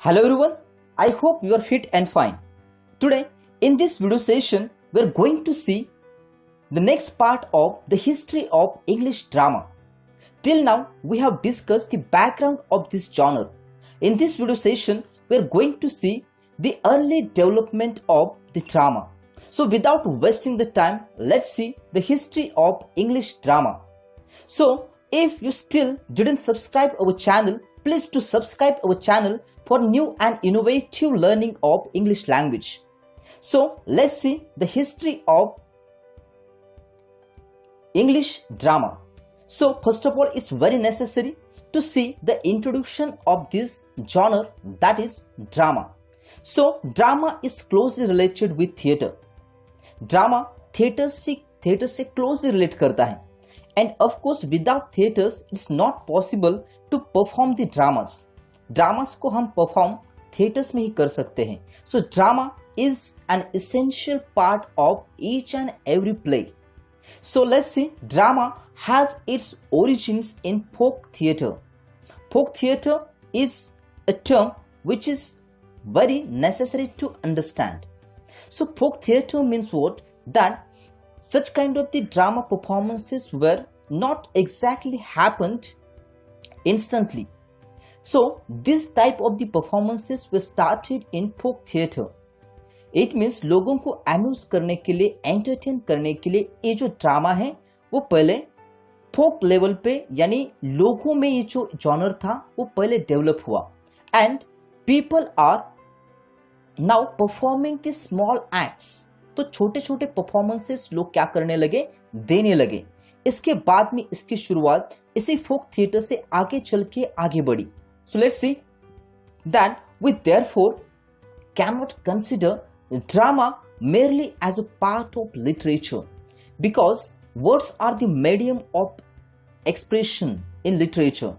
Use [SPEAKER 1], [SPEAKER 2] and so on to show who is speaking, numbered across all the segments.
[SPEAKER 1] Hello everyone, I hope you are fit and fine. Today, in this video session, we are going to see the next part of the history of English drama. Till now, we have discussed the background of this genre. In this video session, we are going to see the early development of the drama. So without wasting the time, let's see the history of English drama. So if you still didn't subscribe our channel, please to subscribe our channel for new and innovative learning of English language. So let's see the history of English drama. So first of all, it's very necessary to see the introduction of this genre, that is drama. So drama is closely related with theatre. Drama theatre से closely relate करता है. And of course, without theatres, it's not possible to perform the dramas. Dramas को हम perform theatres में ही कर सकते हैं. So drama is an essential part of each and every play. So let's see, drama has its origins in folk theatre. Folk theatre is a term which is very necessary to understand. So folk theatre means what? That such kind of the drama performances were not exactly happened instantly. So this type of the performances were started in folk theatre. It means लोगों को amuse करने के लिए, entertain करने के लिए ये जो ड्रामा है वो पहले फोक लेवल पे यानी लोगों में ये जो जॉनर था वो पहले डेवलप हुआ. And people are now performing the small acts. तो छोटे छोटे परफॉर्मेंसेस लोग क्या करने लगे, देने लगे. इसके बाद में इसकी शुरुआत इसी फोक थिएटर से आगे चल के आगे बढ़ी. So let's see that we therefore cannot consider drama merely as a part of literature, because words are the medium of expression in literature,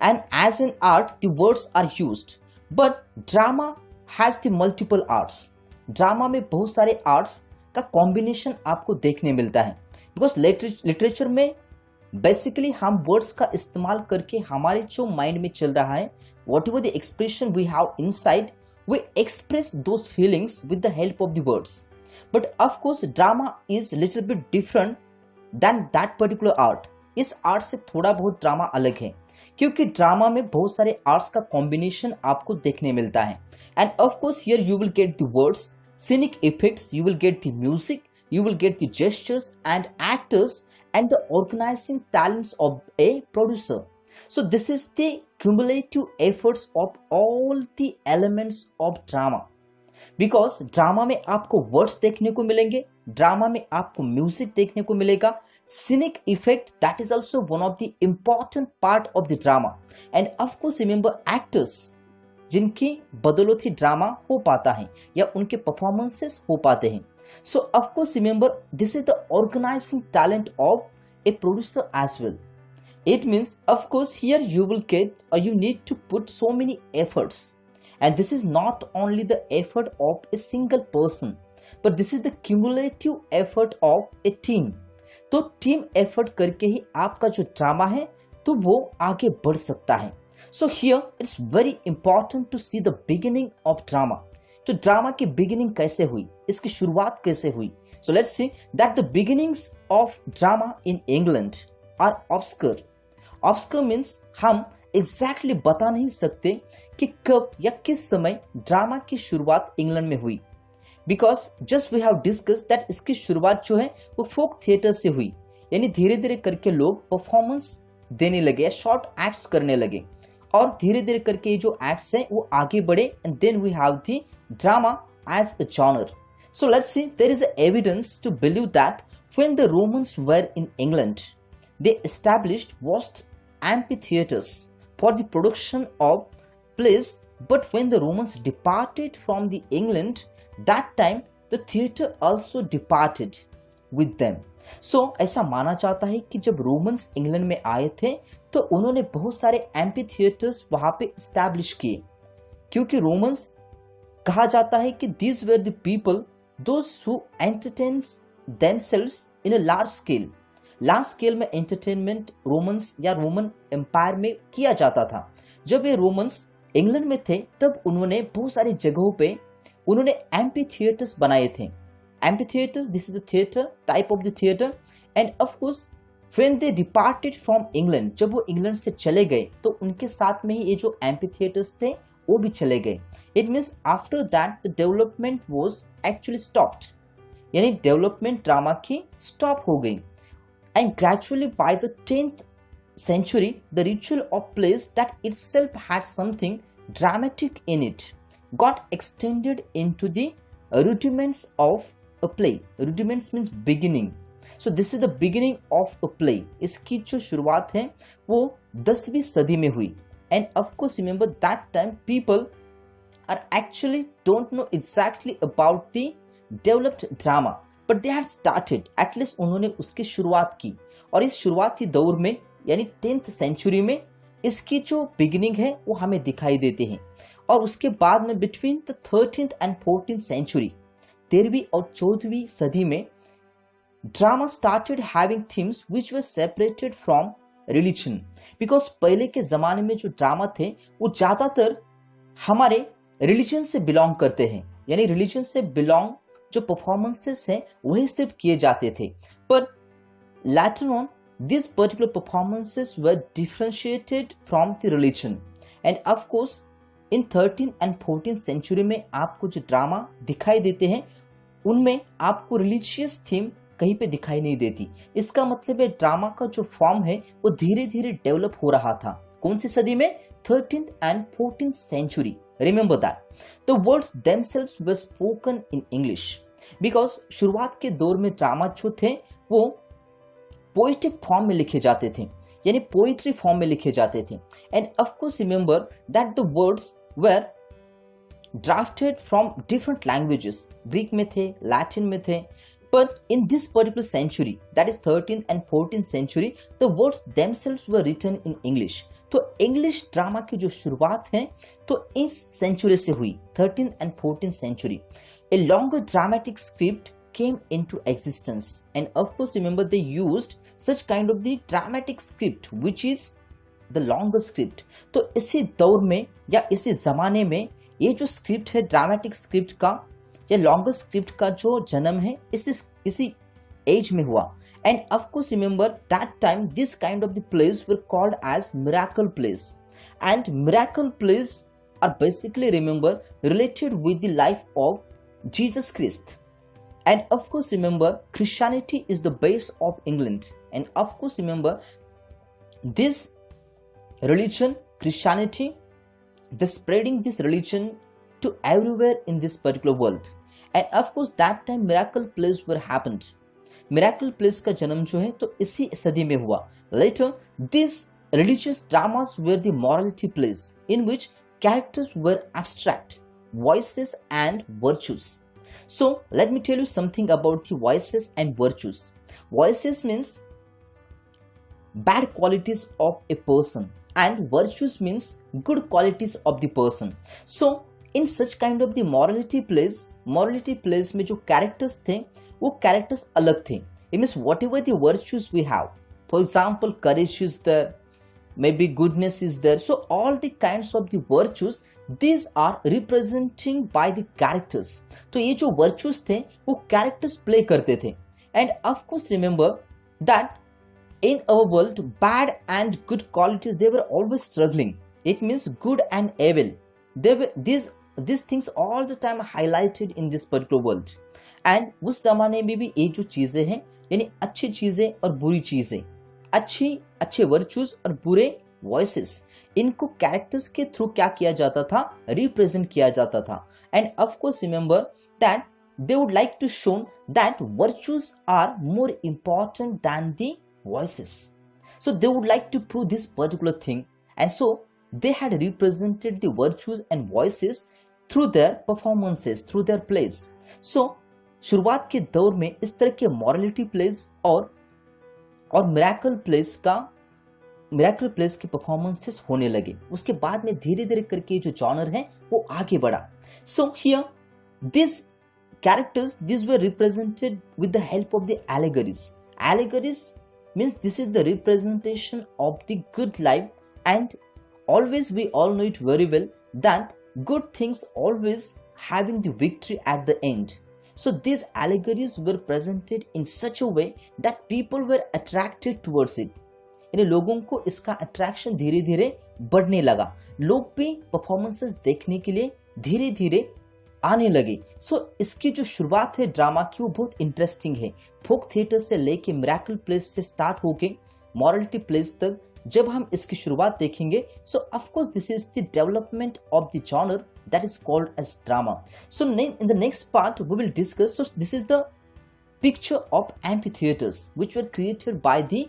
[SPEAKER 1] and as in art the words are used, but drama has the multiple arts. Drama में बहुत सारे arts का combination आपको देखने मिलता है. Because literature में basically हम वर्ड्स का इस्तेमाल करके हमारे जो माइंड में चल रहा है, whatever the expression we have inside, we express those feelings with the help of the words. But of course drama is little bit different than that particular art. इस आर्ट से थोड़ा बहुत drama अलग है, क्योंकि drama में बहुत सारे आर्ट्स का कॉम्बिनेशन आपको देखने मिलता है. And of course here you will get the words, scenic effects, you will get the music, you will get the gestures and actors and the organizing talents of a producer. So this is the cumulative efforts of all the elements of drama. Because drama में आपको words देखने को मिलेंगे, drama में आपको music देखने को मिलेगा, scenic effect, that is also one of the important part of the drama. And of course remember actors, जिनकी बदौलत ही ड्रामा हो पाता है या उनके परफॉर्मेंसेस हो पाते हैं. So of course remember this is the organizing talent of a producer as well. It means of course here you will get or you need to put so many efforts, and this is not only the effort of a single person, but this is the cumulative effort of a team. तो team effort करके ही आपका जो drama है तो वो आगे बढ़ सकता है. So here it's very important to see the beginning of drama. तो ड्रामा की बिगिनिंग कैसे हुई, इसकी शुरुआत कैसे हुई. So let's see that the beginnings of drama in England are obscure. Obscure means हम exactly बता नहीं सकते कि कब या किस समय ड्रामा की शुरुआत इंग्लैंड में हुई. Because just we have discussed that इसकी शुरुआत जो है वो फोक थिएटर से हुई, यानी धीरे धीरे करके लोग परफॉर्मेंस देने लगे या शॉर्ट एक्ट्स करने लगे, और धीरे धीरे करके ये जो एक्ट्स हैं वो आगे बढ़े, and then we have the drama as a genre. So let's see, there is evidence to believe that when the Romans were in England, they established vast amphitheaters for the production of plays, but when the Romans departed from the England, that time the theatre also departed with them. So ऐसा माना जाता है कि जब Romans England में आए थे तो उन्होंने बहुत सारे एम्पी थिएटर्स वहां पे एस्टैब्लिश किए, क्योंकि रोमन्स कहा जाता है कि these were the people those who entertains themselves in a large scale. Large scale में एंटरटेनमेंट रोमन्स या रोमन एम्पायर में किया जाता था. जब ये रोमन्स इंग्लैंड में थे तब उन्होंने बहुत सारी जगहों पे उन्होंने एम्पी थिएटर्स बनाए थे। Amphi theatres, this is the theatre, type of the theatre. And of course when they departed from England, जब वो इंग्लैंड से चले गए तो उनके साथ में ही ये जो एम्पी थिएटर्स थे वो भी चले गए। It means after that the development was actually stopped, यानी डेवलपमेंट ड्रामा की स्टॉप हो गई। And gradually by the 10th century the ritual of plays that itself had something dramatic in it got extended into the rudiments of a play. Rudiments means beginning. So this is the beginning of a play. इसकी जो शुरुआत है वो 10वीं सदी में हुई। And of course remember that time people are actually don't know exactly about the developed drama, but they had started, at least उन्होंने उसकी शुरुआत की। और इस शुरुआती दौर में यानी 10th सेंचुरी में इसकी जो बिगिनिंग है वो हमें दिखाई देते हैं। और उसके बाद में between the 13th and 14th century, 13वीं और 14वीं सदी में drama started having themes which were separated from religion. Because पहले के जमाने में जो ड्रामा थे वो ज्यादातर हमारे रिलीजन से बिलोंग करते हैं, यानी रिलीजन से बिलोंग जो परफॉर्मेंसेस हैं वही सिर्फ किए जाते थे। पर later on these particular performances were differentiated from the religion, and of course in 13th and 14th century में आपको जो ड्रामा दिखाई देते हैं उनमें आपको रिलीजियस थीम कहीं पे दिखाई नहीं देती। इसका मतलब है ड्रामा का जो फॉर्म है वो धीरे धीरे डेवलप हो रहा था। कौन सी सदी में? 13th and 14th century. Remember that the words themselves were spoken in English because शुरुआत के दौर में ड्रामा जो थे वो पोइटिक फॉर्म में लिखे जाते थे, यानी पोइट्री फॉर्म में लिखे जाते थे। And of course remember that the words were drafted from different languages, Greek में थे, लैटिन में थे। But in this particular century, that is 13th and 14th century, the words themselves were written in English. तो English drama की जो शुरुआत है तो इस सेंचुरी से हुई, 13th and 14th century. A longer dramatic script came into existence, and of course remember they used such kind of the dramatic script which is the longer script. तो इसी दौर में या इसी जमाने में ये जो स्क्रिप्ट है ड्रामेटिक स्क्रिप्ट का या लॉन्गर स्क्रिप्ट का जो जन्म है इसी एज में हुआ। And of course remember that time this kind of the plays were called as miracle plays, and miracle plays are basically remember related with the life of Jesus Christ. And of course remember Christianity is the base of England, and of course remember this religion, Christianity, the spreading this religion to everywhere in this particular world. And of course that time miracle plays were happened. Miracle plays का जन्म जो है तो इसी सदी में हुआ। Later these religious dramas were the morality plays in which characters were abstract, voices and virtues. So let me tell you something about the vices and virtues. Vices means bad qualities of a person, and virtues means good qualities of the person. So in such kind of the morality plays में जो characters थे वो characters अलग थे। It means whatever the virtues we have, for example courage is there, maybe goodness is there, so all the kinds of the virtues these are representing by the characters. तो ये जो virtues थे वो characters play करते थे। And of course remember that in our world bad and good qualities they were always struggling. It means good and evil, they were these things all the time highlighted in this particular world. And उस जमाने में भी ये जो चीजें हैं यानी अच्छी चीजें और बुरी चीजें, अच्छे वर्चूज और बुरे वॉइसेस, इनको कैरेक्टर्स के थ्रू क्या किया जाता था? रिप्रेजेंट किया जाता था। And of course remember that they would like to show that virtues are more important than the vices, so they would like to prove this particular thing, and so they had represented the virtues and vices through their performances, through their plays. So शुरुआत के दौर में इस तरह के morality plays और miracle plays के performances होने लगे। उसके बाद में धीरे धीरे करके जो जॉनर है वो आगे बढ़ा। So here this characters this were represented with the help of the allegories. Allegories means this is the representation of the good life, and always we all know it very well that good things always having the victory at the end. So these allegories were presented in such a way that people were attracted towards it. यानी लोगों को इसका attraction धीरे धीरे बढ़ने लगा, लोग भी परफॉर्मेंसेस देखने के लिए धीरे धीरे आने लगे। इसकी जो शुरुआत है ड्रामा की वो बहुत इंटरेस्टिंग है। फोक थिएटर से लेके मिरेकल प्लेस से स्टार्ट होके मॉरलिटी प्लेस तक जब हम इसकी शुरुआत देखेंगे, सो of course this is the development of the genre that is called as drama. So in the next part we will discuss, so this is the picture of amphitheaters which were created by the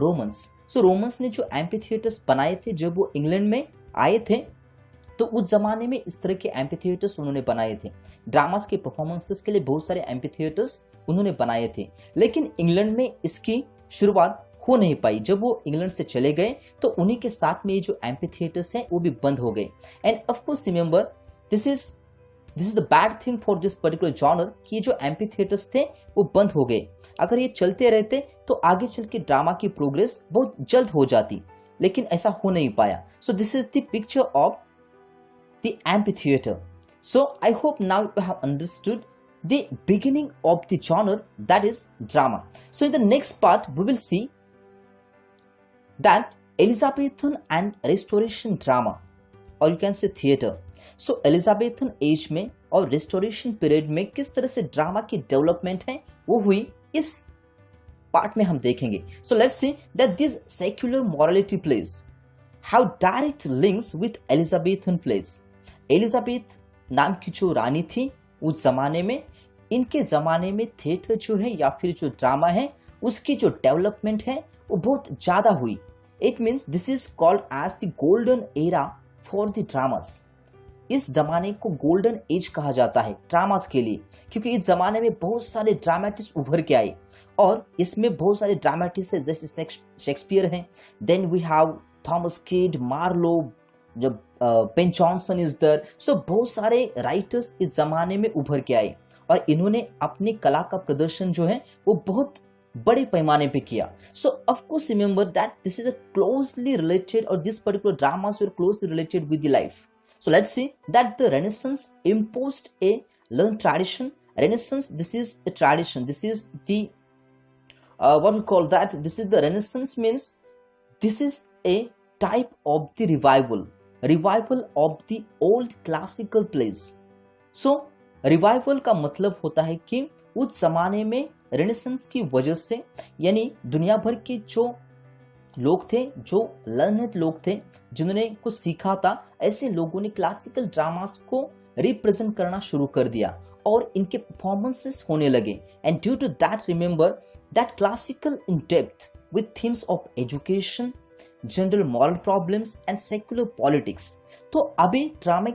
[SPEAKER 1] Romans. So Romans ने जो amphitheaters बनाए थे जब वो England में आए थे, तो उस जमाने में इस तरह के एम्फीथिएटर्स उन्होंने बनाए थे। ड्रामास के परफॉर्मेंसेस के लिए बहुत सारे एम्फीथिएटर्स उन्होंने बनाए थे, लेकिन इंग्लैंड में इसकी शुरुआत हो नहीं पाई। जब वो इंग्लैंड से चले गए तो उन्हीं के साथ में ये जो एम्फीथिएटर्स हैं वो भी बंद हो गए। And of course remember this is the bad thing for this particular genre कि ये जो एम्फीथिएटर्स थे वो बंद हो गए। अगर ये चलते रहते तो आगे चल के ड्रामा की प्रोग्रेस बहुत जल्द हो जाती, लेकिन ऐसा हो नहीं पाया। So this is the picture of the amphitheater. So I hope now you have understood the beginning of the genre, that is drama. So in the next part we will see that Elizabethan and Restoration drama, or you can say theater. So Elizabethan age में और Restoration period में किस तरह से drama की development है वो हुई, इस पार्ट में हम देखेंगे। So let's see that this secular morality plays have direct links with Elizabethan plays. Elizabeth नाम की जो रानी थी उस जमाने में, इनके जमाने में थिएटर जो है या फिर जो ड्रामा है उसकी जो डेवलपमेंट है वो बहुत ज्यादा हुई। It means this is called as the golden era for the dramas. इस जमाने को गोल्डन एज कहा जाता है ड्रामास के लिए, क्योंकि इस जमाने में बहुत सारे ड्रामेटिस्ट उभर के आए और इसमें बहुत सारे ड्रामेटिस्ट है, जैसे शेक्सपियर हैं, then we have Thomas Kyd, Marlowe, जब Ben Jonson is there. So बहुत सारे राइटर्स इस जमाने में उभर के आए और इन्होंने अपनी कला का प्रदर्शन जो है वो बहुत बड़े पैमाने पे किया। So of course remember that this is a closely related, और this particular dramas were closely related with the life. So let's see that the renaissance imposed a learned tradition. Renaissance, this is a tradition, this is the what we call that, this is the Renaissance, means this is a type of the revival of the old classical plays. So revival का मतलब होता है कि उस जमाने में renaissance की वजह से, यानी दुनिया भर के जो लोग थे, जो लर्नेड लोग थे, जिन्होंने कुछ सीखा था, ऐसे लोगों ने क्लासिकल ड्रामास को रिप्रेजेंट करना शुरू कर दिया और इनके परफॉर्मेंसेस होने लगे। And due to that remember that classical in depth with themes of education, general moral problems and secular politics. तो अभी ड्रामा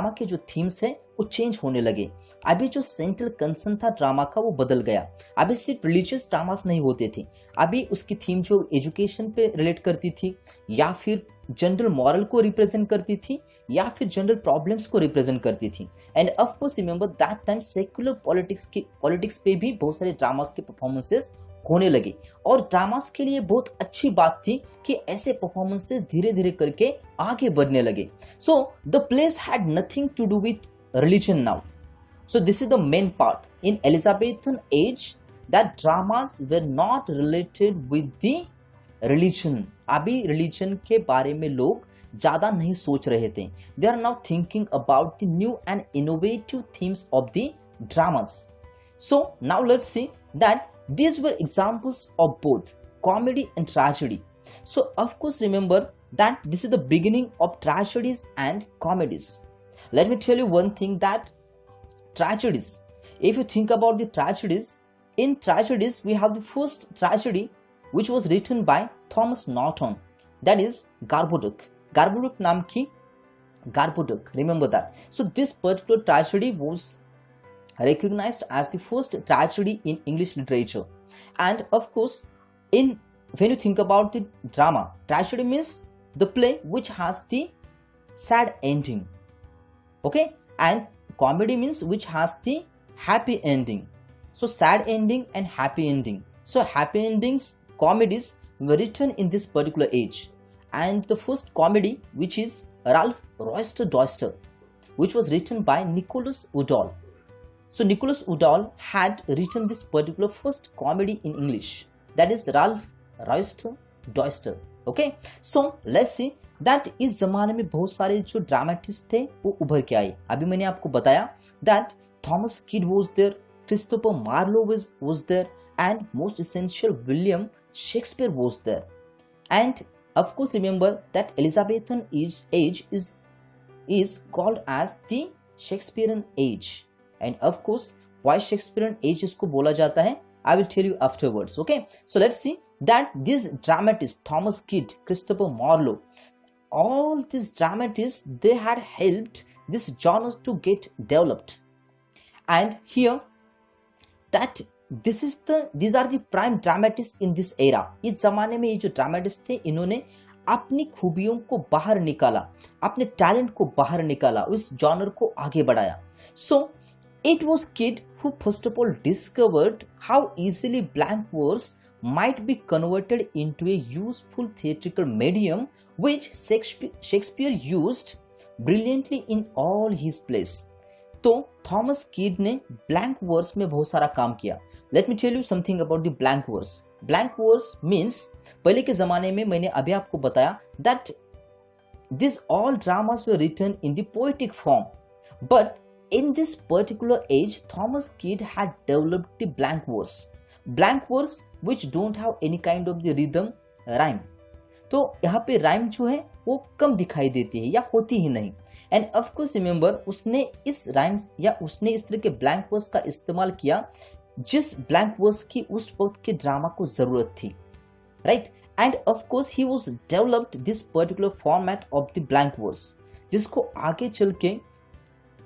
[SPEAKER 1] के जो थीम्स है वो चेंज होने लगे। अभी जो सेंट्रल कंसर्न था ड्रामा का वो बदल गया। अभी सिर्फ रिलीजियस ड्रामास नहीं होते थे, अभी उसकी थीम जो एजुकेशन पे रिलेट करती थी, या फिर जनरल मॉरल को रिप्रेजेंट करती थी, या फिर जनरल प्रॉब्लम्स को रिप्रेजेंट करती थी। And of course remember that time secular politics पे भी बहुत सारे ड्रामास के परफॉर्मेंसेस होने लगे, और ड्रामास के लिए बहुत अच्छी बात थी कि ऐसे परफॉर्मेंसेस धीरे धीरे करके आगे बढ़ने लगे। So the plays had nothing to do with religion now. So this is the main part. In Elizabethan age, that dramas were not related with the religion. अभी religion के बारे में लोग ज़्यादा नहीं सोच रहे थे. They are now thinking about the new and innovative themes of the dramas. So now let's see that these were examples of both comedy and tragedy. So of course remember that this is the beginning of tragedies and comedies. Let me tell you one thing, that tragedies, if you think about the tragedies, in tragedies we have the first tragedy which was written by Thomas Norton, that is Garboduc नाम की Garboduc, remember that. So this particular tragedy was recognized as the first tragedy in English literature. And of course, when you think about the drama, tragedy means the play which has the sad ending. Okay, and comedy means which has the happy ending. So sad ending and happy ending. So happy endings, comedies were written in this particular age, and the first comedy which is Ralph Royster Doyster, which was written by Nicholas Udall. So Nicholas Udall had written this particular first comedy in English, that is Ralph Royster Doyster. Okay, so let's see that इस जमाने में बहुत सारे जो dramatist थे वो उभर के आए. अभी मैंने आपको बताया that Thomas Kidd was there, Christopher Marlo was there, and most essential William Shakespeare was there. And of course remember that Elizabethan age is called as the Shakespearean age. And of course why Shakespearean age इसको बोला जाता है, I will tell you afterwards. Okay, so let's see that these dramatists, Thomas Kidd, Christopher Marlowe, all these dramatists, they had helped this genre to get developed. And here that these are the prime dramatists in this era. इस जमाने में ये जो dramatist थे इन्होंने अपनी खूबियों को बाहर निकाला, अपने टैलेंट को बाहर निकाला, उस जॉनर को आगे बढ़ाया. So it was Kidd who first of all discovered how easily blank verse might be converted into a useful theatrical medium, which Shakespeare used brilliantly in all his plays. तो Thomas Kyd ने blank verse में बहुत सारा काम किया. Let me tell you something about the blank verse. Blank verse means पहले के जमाने में मैंने अभी आपको बताया that this all dramas were written in the poetic form, but in this particular age Thomas Kyd had developed the blank verse which don't have any kind of the rhythm rhyme. तो यहाँ पे rhyme जो है वो कम दिखाई देती है या होती ही नहीं. एंड ऑफ कोर्स रिमेंबर उसने इस राइम्स या उसने इस तरह के ब्लैंक वर्स का इस्तेमाल किया जिस ब्लैंक वर्स की उस वक्त के ड्रामा को जरूरत थी, right. And of course he was developed this particular format of the blank verse, जिसको आगे चल के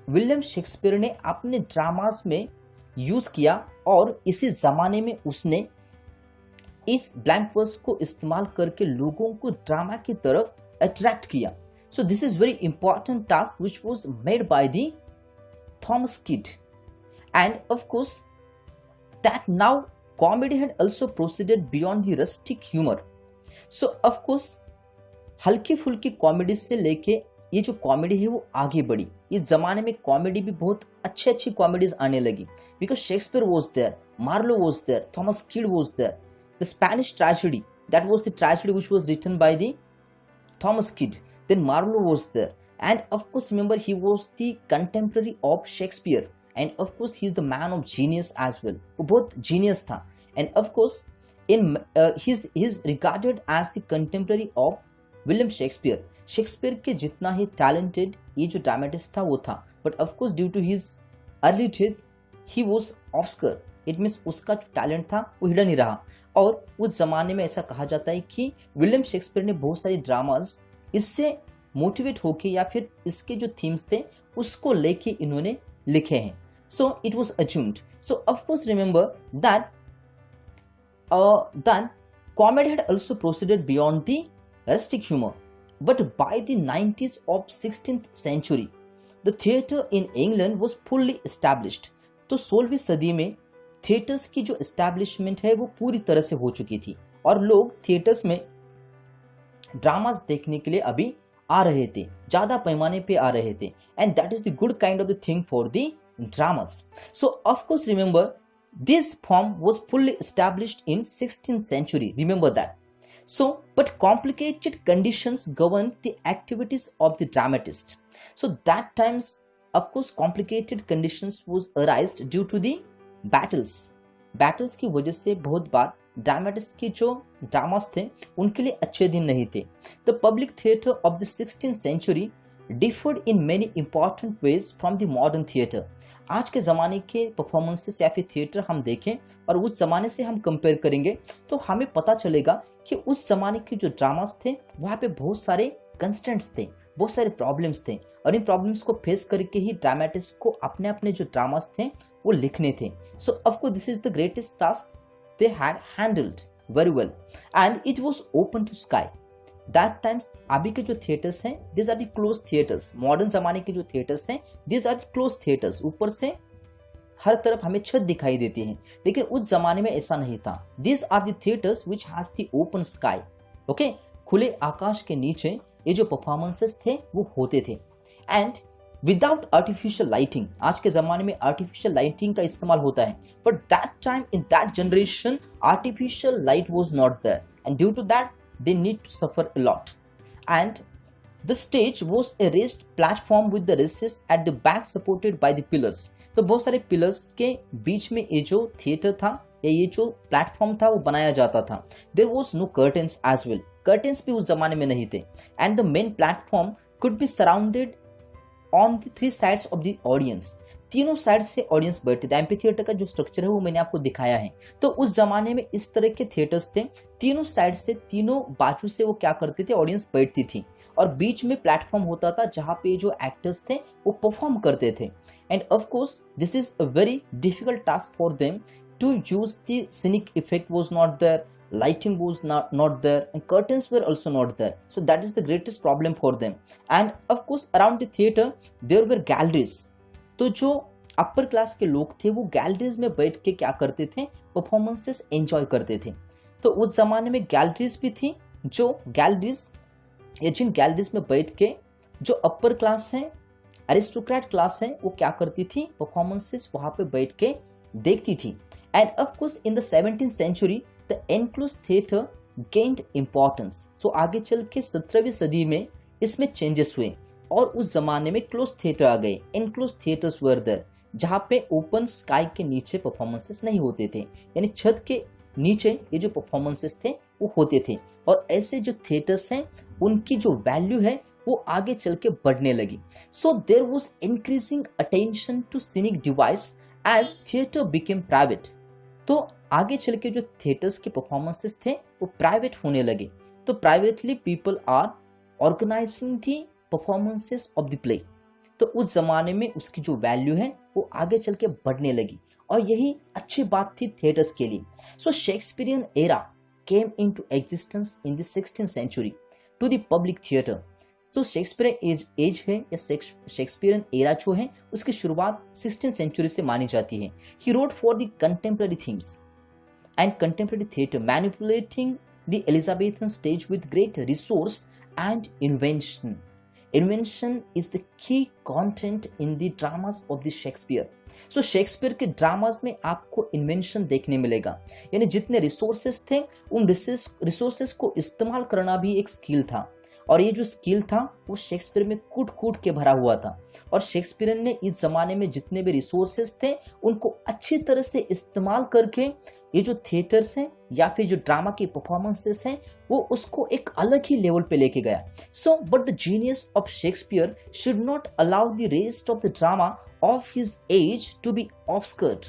[SPEAKER 1] विलियम शेक्सपियर ने अपने ड्रामास में यूज किया और इसी जमाने में उसने इस ब्लैंक वर्स को इस्तेमाल करके लोगों को ड्रामा की तरफ अट्रैक्ट किया. So this is very important task which was made by the Thomas Kidd. And of course that now comedy had also proceeded beyond the rustic humor. So of course हल्की फुल्की comedy से लेके ये जो comedy है वो आगे बढ़ी. इस जमाने में कॉमेडी भी बहुत अच्छी कॉमेडीज आने लगी, because Shakespeare was there, Marlowe was there, Thomas Kyd was there. The Spanish tragedy, that was the tragedy which was written by the Thomas Kidd. Then Marlo was there, and of course remember he was the contemporary of Shakespeare, and of course he is the man of genius as well. वो बहुत genius था, and of course in he's regarded as the contemporary of William Shakespeare. Shakespeare के जितना ही talented ये जो dramatist था वो था, but of course due to his early death he was obscure. It means उसका जो टैलेंट था वो हिडन ही रहा. और उस जमाने में ऐसा कहा जाता है कि विलियम शेक्सपियर ने बहुत सारी ड्रामाज इससे मोटिवेट होके या फिर इसके जो थीम्स थे उसको लेके इन्होंने लिखे हैं. So it was assumed. So of course remember that comedy had also proceeded beyond the rustic humor, but by the 90s of 16th century the theatre in England was fully established. तो 16वीं सदी में theatres की जो establishment है वो पूरी तरह से हो चुकी थी और लोग थिएटर्स में ड्रामास देखने के लिए अभी आ रहे थे, ज्यादा पैमाने पे आ रहे थे. And that is the good kind of the thing for the dramas. So of course remember this form was fully established in 16th century. Remember that. So, but complicated conditions governed the activities of the dramatist. So that times, of course, complicated conditions was arised due to the battles. Battles की वजह से बहुत बार dramatist के जो dramas थे उनके लिए अच्छे दिन नहीं थे. The public theatre of the 16th century differed in many important ways from the modern theatre. आज के ज़माने के परफॉर्मेंसेस या फिर थिएटर हम देखें और उस ज़माने से हम कंपेयर करेंगे तो हमें पता चलेगा कि उस ज़माने के जो ड्रामास थे वहाँ पे बहुत सारे कंस्टेंट्स थे, बहुत सारे प्रॉब्लम्स थे और इन प्रॉब्लम्स को फेस करके ही ड्रामेटिस्ट को अपने अपने जो ड्रामास थे वो लिखने थे. So of course this is the greatest task they had handled very well and it was open to sky. That times अभी के जो थिएटर्स हैं this are the close theatres. Modern जमाने के जो थिएटर्स हैं this are the close theatres. ऊपर से हर तरफ हमें छत दिखाई देती है, लेकिन उस जमाने में ऐसा नहीं था. This are the theatres which has the open sky. Okay, खुले आकाश के नीचे ये जो परफॉर्मेंसेस थे वो होते थे। एंड विदाउट आर्टिफिशियल लाइटिंग, आज के ज़माने में आर्टिफिशियल लाइटिंग का इस्तेमाल होता है, but that time in that generation artificial light was not there and due to that they need to suffer a lot. And the stage was a raised platform with the recesses at the back supported by the pillars. तो बहुत सारे pillars के बीच में ये जो theatre था या ये जो प्लेटफॉर्म था वो बनाया जाता था। There was no curtains as well, curtains भी उस जमाने में नहीं थे। And the main platform could be surrounded on the three sides of the audience, तीनों साइड से ऑडियंस बैठते थे। एम्पी थिएटर का जो स्ट्रक्चर है वो मैंने आपको दिखाया है। तो उस जमाने में इस तरह के थिएटर्स थे, तीनों साइड से, तीनों बाजू से वो क्या करते थे, ऑडियंस बैठती थी और बीच में प्लेटफॉर्म होता था जहाँ पे जो एक्टर्स थे वो परफॉर्म करते थे। And of course this is a very difficult task for them to use the scenic effect was not there, lighting was not there, and curtains were also not there, so that is the greatest problem for them. And of course around the theater there were galleries, तो जो upper class के लोग थे वो galleries में बैठ के क्या करते थे, परफॉर्मेंसेस एंजॉय करते थे। तो उस जमाने में गैलरीज भी थी, जो गैलरीज या जिन गैलरीज में बैठ के जो अपर क्लास है, एरिस्टोक्रेट क्लास है, वो क्या करती थी, परफॉर्मेंसेस वहां पे बैठ के देखती थी। And of course in the 17th century the enclosed theater gained importance. So आगे चल के 17वीं सदी में इसमें चेंजेस हुए और उस जमाने में क्लोज थिएटर आ गए। एनक्लोज थिएटर्स वर देयर, जहाँ पे ओपन स्काई के नीचे परफॉर्मेंसेस नहीं होते थे, यानी छत के नीचे ये जो परफॉर्मेंसेस थे वो होते थे। और ऐसे जो थिएटर्स हैं उनकी जो वैल्यू है वो आगे चल के बढ़ने लगी। So there was increasing attention to scenic device as theatre became private. तो आगे चल के जो थिएटर्स के परफॉर्मेंसेस थे वो प्राइवेट होने लगे। तो privately people are organising the performances of the play. तो उस जमाने में उसकी जो वैल्यू है वो आगे चल के बढ़ने लगी और यही अच्छी बात थी थिएटर्स के लिए। So Shakespearean era came into existence in the 16th century to the public theatre. तो शेक्सपियरियन एज है या शेक्सपियरियन एरा जो है उसकी शुरुआत 16th century से मानी जाती है। He wrote for the contemporary themes and contemporary theatre, manipulating the Elizabethan stage with great resource and invention. Invention is the key content in the dramas of the Shakespeare. So Shakespeare के dramas में आपको invention देखने मिलेगा, यानी जितने resources थे उन resources को इस्तेमाल करना भी एक स्किल था। और ये जो स्किल था वो शेक्सपियर में कूट कूट के भरा हुआ था। और शेक्सपियर ने इस जमाने में जितने भी रिसोर्सेस थे उनको अच्छी तरह से इस्तेमाल करके ये जो थिएटर्स हैं या फिर जो ड्रामा की परफॉर्मेंसेस हैं वो उसको एक अलग ही लेवल पे लेके गया। So but the genius of Shakespeare should not allow the rest of the drama of his age to be obscured.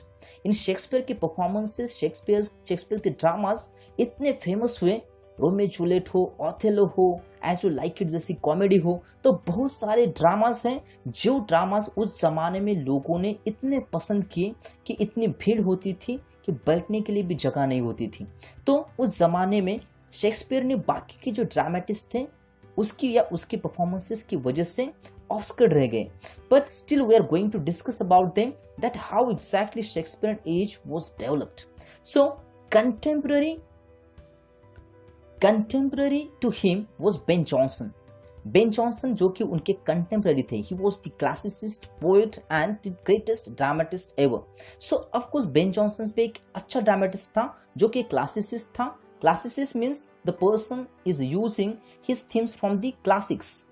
[SPEAKER 1] In Shakespeare के परफॉर्मेंसेस, शेक्सपियर के ड्रामास इतने फेमस हुए, रोमियो जूलियट हो, ओथेलो हो, एज यू लाइक इट जैसी comedy हो, तो बहुत सारे ड्रामास हैं जो ड्रामास उस जमाने में लोगों ने इतने पसंद किए कि इतनी भीड़ होती थी कि बैठने के लिए भी जगह नहीं होती थी। तो उस जमाने में शेक्सपियर ने बाकी के जो ड्रामेटिस्ट थे उसकी या उसके परफॉर्मेंसेस की वजह से ऑब्सकर्ड रह गए। But still we are going to discuss about them that how exactly Shakespeare age was developed. So contemporary to him was Ben Jonson. Ben Jonson जो कि उनके कंटेम्पररी थे, he was the classicist poet and the greatest dramatist ever. So of course Ben Jonson भी एक अच्छा dramatist था जो कि क्लासिसिस्ट था। Classicist means the person is using his themes from the classics,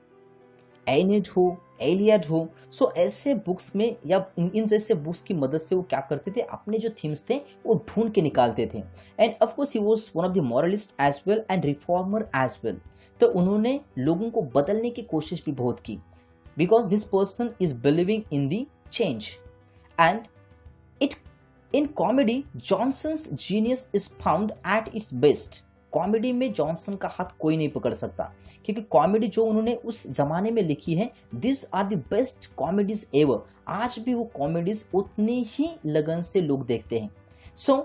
[SPEAKER 1] Enid हो, एलियड हो। सो ऐसे बुक्स में या इन जैसे बुक्स की मदद से वो क्या करते थे, अपने जो थीम्स थे वो ढूंढ के निकालते थे। And of course he was one of the moralist as well and reformer as well. तो उन्होंने लोगों को बदलने की कोशिश भी बहुत की, because this person is believing in the change. And it in comedy Jonson's genius is found at its best. Comedy में जॉनसन का हाथ कोई नहीं पकड़ सकता, क्योंकि कॉमेडी जो उन्होंने उस जमाने में लिखी है, this are the best comedies ever. आज भी वो कॉमेडीज उतनी ही लगन से लोग देखते हैं। So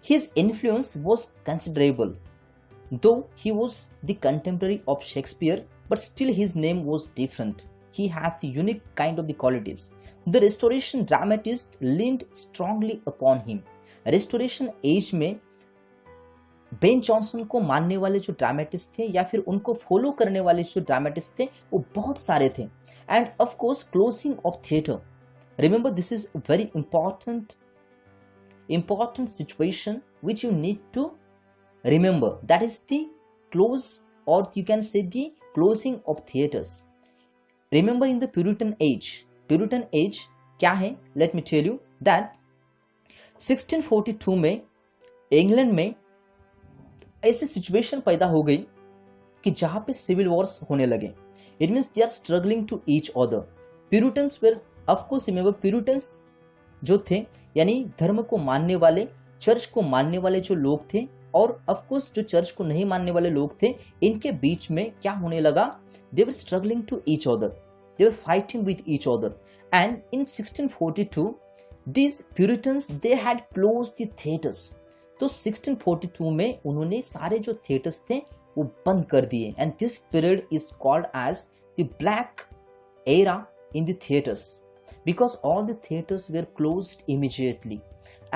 [SPEAKER 1] his influence was considerable, though he was the contemporary of Shakespeare, but still his name was different. He has the unique kind of the qualities. The Restoration dramatist leaned strongly upon him. Restoration age में Ben Jonson को मानने वाले जो dramatist थे या फिर उनको follow करने वाले जो ड्रामेटिस्ट थे वो बहुत सारे थे। And of course closing of theatre, remember this is very important situation which you need to remember, that is the close, or you can say the closing of theaters. Remember in the Puritan age क्या है, let me tell you that 1642 में England में ऐसी situation पैदा हो गई कि जहां पे सिविल वॉर्स होने लगे। It means they are struggling to each other. Puritans were, of course remember, Puritans जो थे यानी धर्म को मानने वाले, चर्च को मानने वाले जो लोग थे, और ऑफ कोर्स जो चर्च को नहीं मानने वाले लोग थे, इनके बीच में क्या होने लगा, they were struggling to each other, they were fighting with each other. And in 1642 these Puritans they had closed the theaters। तो 1642 में उन्होंने सारे जो थिएटर्स थे वो बंद कर दिए। And this period is called as the black era in the theatres because all the theaters were closed immediately।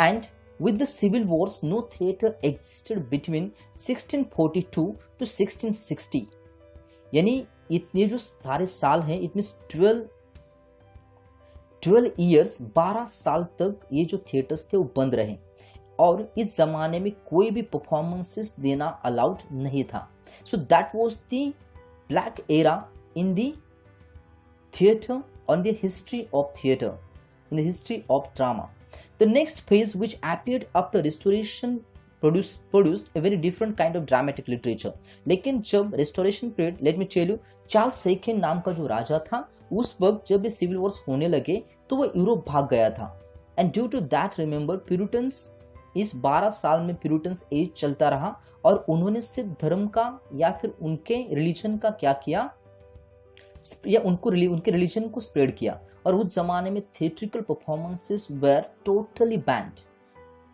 [SPEAKER 1] And with the civil wars no theater existed between 1642 to 1660। यानी इतने जो सारे साल हैं, इट मीन्स 12 ईयर्स, 12 साल तक ये जो थिएटर्स थे वो बंद रहे, और इस जमाने में कोई भी परफॉर्मेंसेस देना अलाउड नहीं था। So that was the black era in the theater, on the history of theater, in the history of drama। The next phase which appeared after restoration produced a very different kind of dramatic literature। लेकिन जब restoration period, let me tell you, Charles second नाम का जो राजा था, उस वक्त जब ये सिविल वॉर्स होने लगे तो वो यूरोप भाग गया था। And due to that remember Puritans, इस 12 साल में प्यूरिटन्स एज चलता रहा, और उन्होंने सिर्फ धर्म का या फिर उनके रिलीजन का क्या किया, या उनके रिलीजन को स्प्रेड किया। और उस जमाने में theatrical performances were totally banned,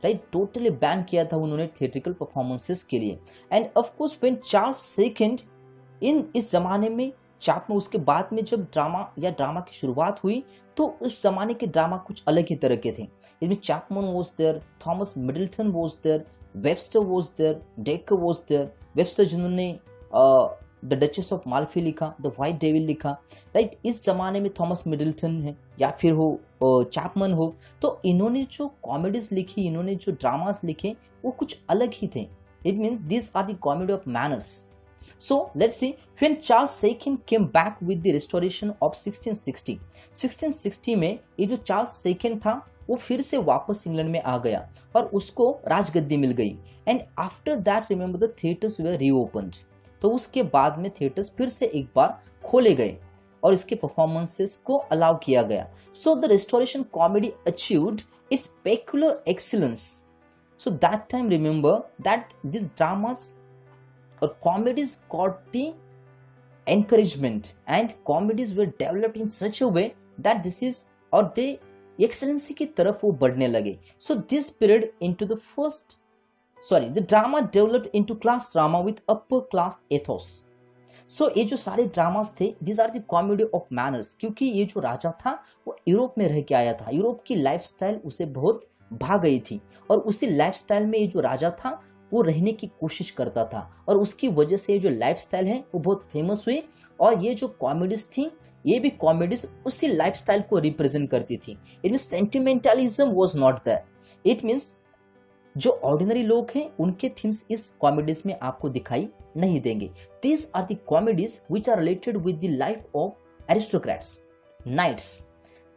[SPEAKER 1] right, totally ban किया था उन्होंने थिएट्रिकल परफॉर्मेंसेस के लिए। And of course when Charles second, इस जमाने में चाप में, उसके बाद में जब ड्रामा की शुरुआत हुई तो उस जमाने के ड्रामा कुछ अलग ही तरह के थे। इसमें Chapman was there, Thomas Middleton was there, Webster was there, Dekker was there. Webster जिन्होंने द डचेस ऑफ माल्फी लिखा, द व्हाइट डेविल लिखा, राइट। इस जमाने में थॉमस मिडल्टन है या फिर हो चैपमैन हो, तो इन्होंने जो कॉमेडीज लिखी, इन्होंने जो ड्रामास लिखे वो कुछ अलग ही थे। It means this are the comedy of manners. So let's see, when Charles II came back with the restoration of 1660 में ये जो चार्ल्स II था वो फिर से वापस इंग्लैंड में आ गया और उसको राजगद्दी मिल गई। And after that remember the theatres were reopened. तो उसके बाद में थिएटर्स फिर से एक बार खोले गए और इसके परफॉर्मेंसेस को अलाउ किया गया। So the restoration comedy achieved its peculiar excellence. So that time remember that this dramas or comedies got the encouragement and comedies were developed in such a way that this is, or they excellency की तरफ वो बढ़ने लगे। So this period into the the drama developed into class drama with upper class ethos। So ये जो सारे dramas थे, these are the comedy of manners, क्योंकि ये जो राजा था वो यूरोप में रह के आया था, यूरोप की लाइफस्टाइल उसे बहुत भा गई थी और उसी लाइफस्टाइल में ये जो राजा था वो रहने की कोशिश करता था और उसकी वजह से जो लाइफस्टाइल है वो बहुत फेमस हुई। और ये जो कॉमेडीज थी, ये भी कॉमेडीज उसी लाइफस्टाइल को रिप्रेजेंट करती थी। It means sentimentalism was not there. It means जो ऑर्डिनरी लोग हैं उनके थीम्स इस कॉमेडीज में आपको दिखाई नहीं देंगे। These are the comedies which are related with the life of aristocrats, knights.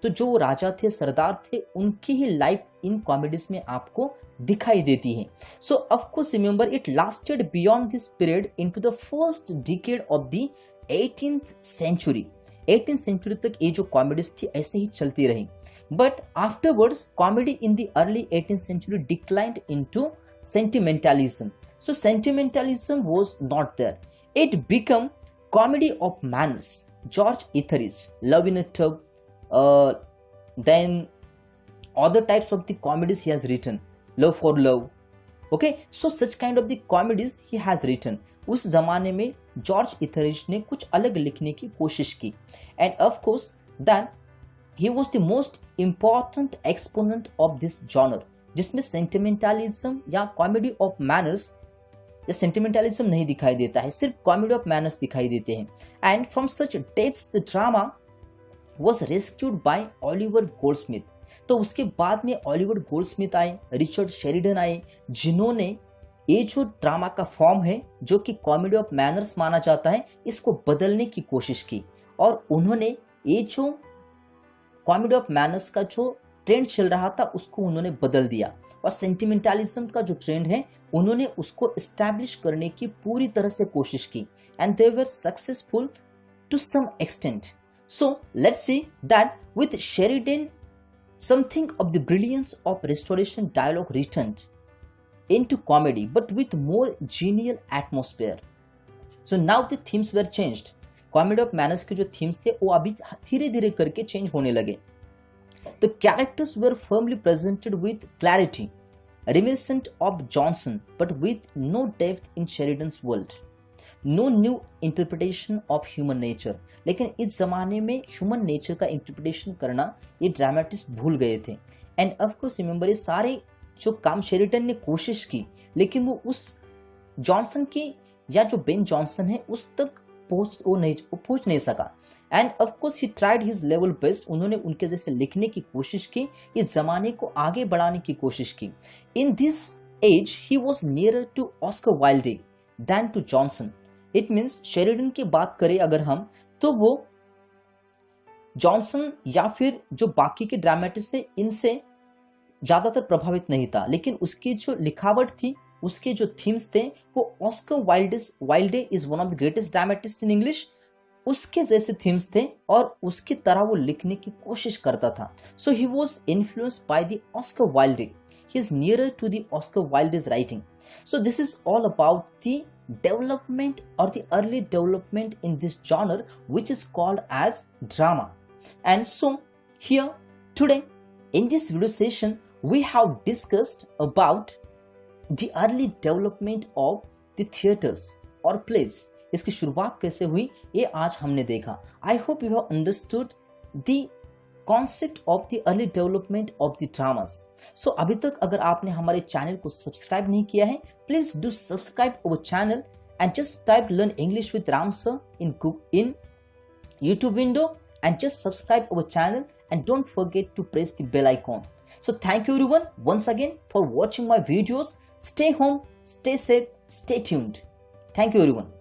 [SPEAKER 1] तो जो राजा थे, सरदार थे, उनकी ही लाइफ इन कॉमेडीज में आपको दिखाई देती है। So of course remember it lasted beyond this period into the first decade of the 18th century. 18th century तक ये जो कॉमेडीज थी ऐसे ही चलती रही। But afterwards comedy in the early 18th century declined into sentimentalism. So sentimentalism was not there. It become comedy of manners. George Etherege, love in a tub, then other types of the comedies he has written, love for love, okay, so such kind of the comedies he has written। उस जमाने में George इथरिज ने कुछ अलग लिखने की कोशिश की। And of course then he was the most important exponent of this genre, जिसमें सेंटिमेंटलिज्म या कॉमेडी ऑफ मैनर्स या सेंटिमेंटलिज्म नहीं दिखाई देता है, सिर्फ कॉमेडी ऑफ मैनर्स दिखाई देते हैं। And from such depths the drama was rescued bye Oliver Goldsmith. तो उसके बाद में ऑलिवर गोल्डस्मिथ आए, रिचर्ड शेरिडन आए, जिन्होंने ये जो ड्रामा का फॉर्म है जो कि कॉमेडी ऑफ मैनर्स माना जाता है, इसको बदलने की कोशिश की। और उन्होंने ये जो कॉमेडी ऑफ मैनर्स का जो ट्रेंड चल रहा था उसको उन्होंने बदल दिया, और सेंटिमेंटलिज्म का जो ट्रेंड है उन्होंने उसको एस्टैब्लिश करने की पूरी तरह से कोशिश की। And they were successful to some extent. So let's see that with Sheridan something of the brilliance of restoration dialogue returned into comedy but with more genial atmosphere. So now the themes were changed. Comedy of manners के जो themes थे वो अभी धीरे धीरे करके change होने लगे। The characters were firmly presented with clarity, reminiscent of Johnson but with no depth in Sheridan's world. No new interpretation of human nature. लेकिन इस जमाने में ह्यूमन नेचर का इंटरप्रिटेशन करना ये ड्रामेटिस्ट भूल गए थे। एंड ऑफ कोर्स रिमेंबर, ये सारे जो काम शेरिडन ने कोशिश की लेकिन वो उस जॉनसन की या जो बेन जॉनसन है उस तक पहुंच नहीं सका। And of course he tried his level best. उन्होंने उनके जैसे लिखने की कोशिश की, इस जमाने को आगे बढ़ाने की कोशिश की। In this age he was nearer to Oscar Wilde than to Johnson. It means Sheridan की बात करें अगर हम, तो वो जॉनसन या फिर जो बाकी के ड्रामेटिस्ट से इनसे ज्यादातर प्रभावित नहीं था, लेकिन उसकी जो लिखावट थी, उसके जो थीम्स थे, वो Oscar Wilde is one of the greatest dramatist in English, उसके जैसे थीम्स थे और उसकी तरह वो लिखने की कोशिश करता था। So he was influenced by the Oscar Wilde. He is nearer to the Oscar Wilde's writing. So this is all about the development or the early development in this genre, which is called as drama. And so here today in this video session we have discussed about the early development of the theaters or plays. इसकी शुरुआत कैसे हुई ये आज हमने देखा। I hope you have understood the concept of the early development of the dramas. So अभी तक अगर आपने हमारे चैनल को सब्सक्राइब नहीं किया है, please do subscribe our channel and just type learn English with Ram sir in YouTube window and just subscribe our channel and don't forget to press the bell icon. So thank you everyone once again for watching my videos. Stay home, stay safe, stay tuned. Thank you everyone.